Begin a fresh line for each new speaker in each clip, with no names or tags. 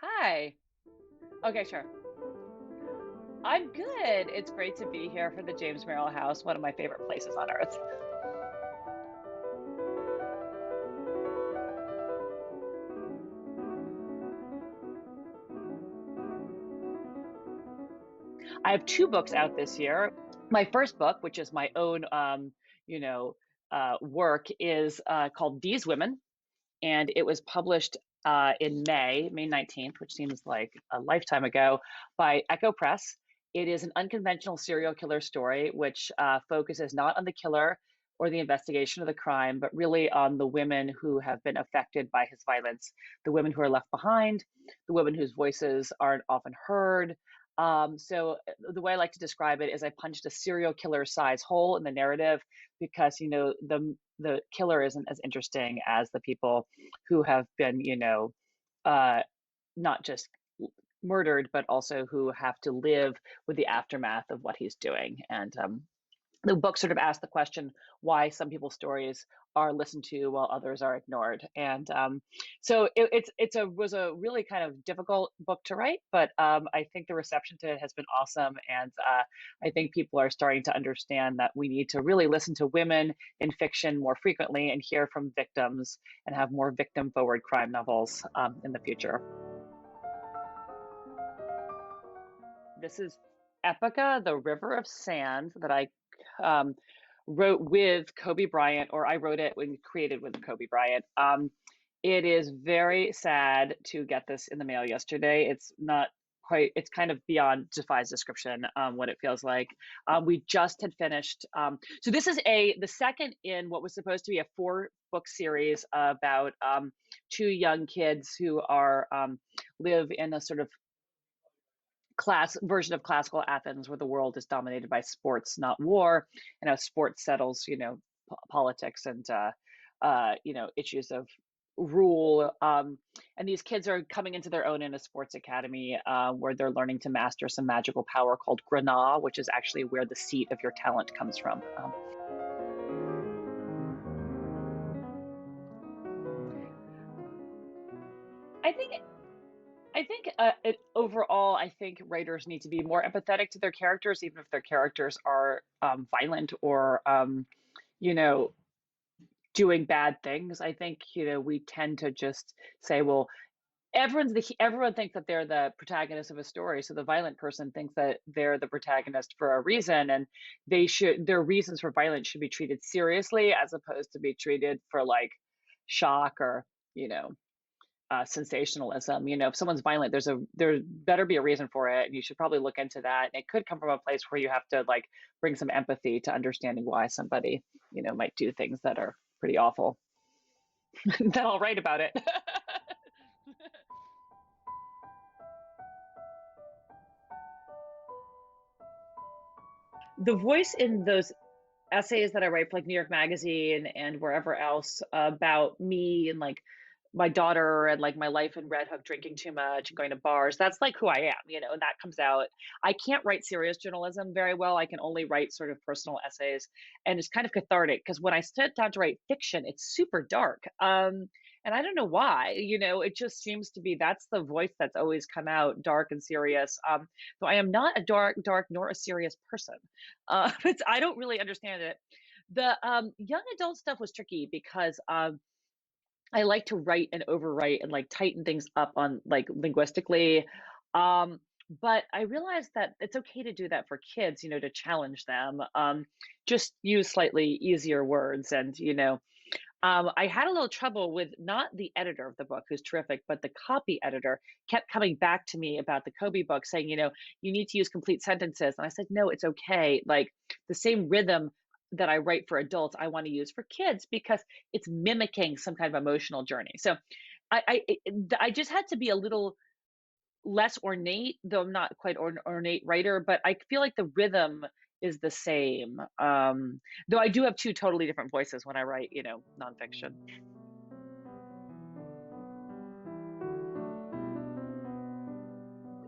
Hi. Okay, sure. I'm good. It's great to be here for the James Merrill House, one of my favorite places on earth. I have two books out this year. My first book, which is my own, you know, work, is called These Women, and it was published in May 19th, which seems like a lifetime ago, by Echo Press. It is an unconventional serial killer story, which focuses not on the killer or the investigation of the crime, but really on the women who have been affected by his violence, the women who are left behind, the women whose voices aren't often heard. So the way I like to describe it is I punched a serial killer size hole in the narrative because the killer isn't as interesting as the people who have been, uh, not just murdered, but also who have to live with the aftermath of what he's doing. And the book sort of asks the question why some people's stories are listened to while others are ignored. And so it's a was a really kind of difficult book to write, but I think the reception to it has been awesome, and I think people are starting to understand that we need to really listen to women in fiction more frequently and hear from victims and have more victim forward crime novels in the future. This is Epica, the River of Sand, that I um, wrote with Kobe Bryant, or I wrote it when created with Kobe Bryant. It is very sad to get this in the mail yesterday. It's not quite, it's kind of beyond defies description what it feels like. We just had finished. So this is the second in what was supposed to be a four-book series about two young kids who are live in a sort of class version of classical Athens where the world is dominated by sports, not war, and how sports settles, politics and issues of rule. And these kids are coming into their own in a sports academy where they're learning to master some magical power called Granah, which is actually where the seat of your talent comes from. I think overall, I think writers need to be more empathetic to their characters, even if their characters are violent or, you know, doing bad things. I think, we tend to just say, well, everyone thinks that they're the protagonist of a story. So the violent person thinks that they're the protagonist for a reason, and their reasons for violence should be treated seriously as opposed to be treated for like shock or, you know, sensationalism. If someone's violent, there better be a reason for it, and you should probably look into that. And it could come from a place where you have to like bring some empathy to understanding why somebody, might do things that are pretty awful. Then I'll write about it. The voice in those essays that I write for like New York Magazine and wherever else about me and like my daughter and like my life in Red Hook drinking too much and going to bars. That's like who I am, and that comes out. I can't write serious journalism very well. I can only write sort of personal essays. And it's kind of cathartic because when I sit down to write fiction, it's super dark. And I don't know why, it just seems to be that's the voice that's always come out dark and serious. Though I am not a dark nor a serious person. I don't really understand it. The young adult stuff was tricky because I like to write and overwrite and like tighten things up on like linguistically. Um, but I realized that it's okay to do that for kids, to challenge them. Just use slightly easier words. And, I had a little trouble with not the editor of the book, who's terrific, but the copy editor kept coming back to me about the Kobe book saying, you need to use complete sentences. And I said, no, it's okay. Like the same rhythm that I write for adults, I want to use for kids because it's mimicking some kind of emotional journey. So I just had to be a little less ornate, though I'm not quite ornate writer, but I feel like the rhythm is the same. Though I do have two totally different voices when I write, nonfiction.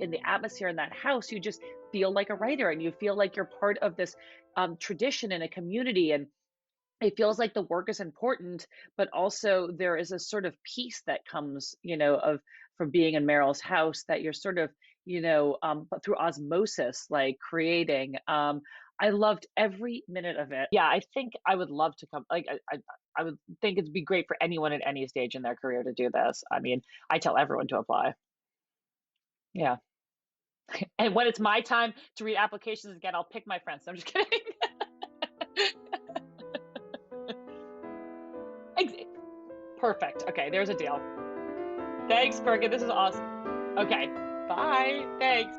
In the atmosphere in that house, you just feel like a writer and you feel like you're part of this tradition and a community. And it feels like the work is important, but also there is a sort of peace that comes, of from being in Meryl's house that you're sort of, but through osmosis, like creating. I loved every minute of it. Yeah, I think I would love to come. Like, I would think it'd be great for anyone at any stage in their career to do this. I mean, I tell everyone to apply. Yeah. And when it's my time to read applications again, I'll pick my friends. I'm just kidding. Ex- Perfect. Okay, there's a deal. Thanks, Bergen. This is awesome. Okay. Bye. Thanks.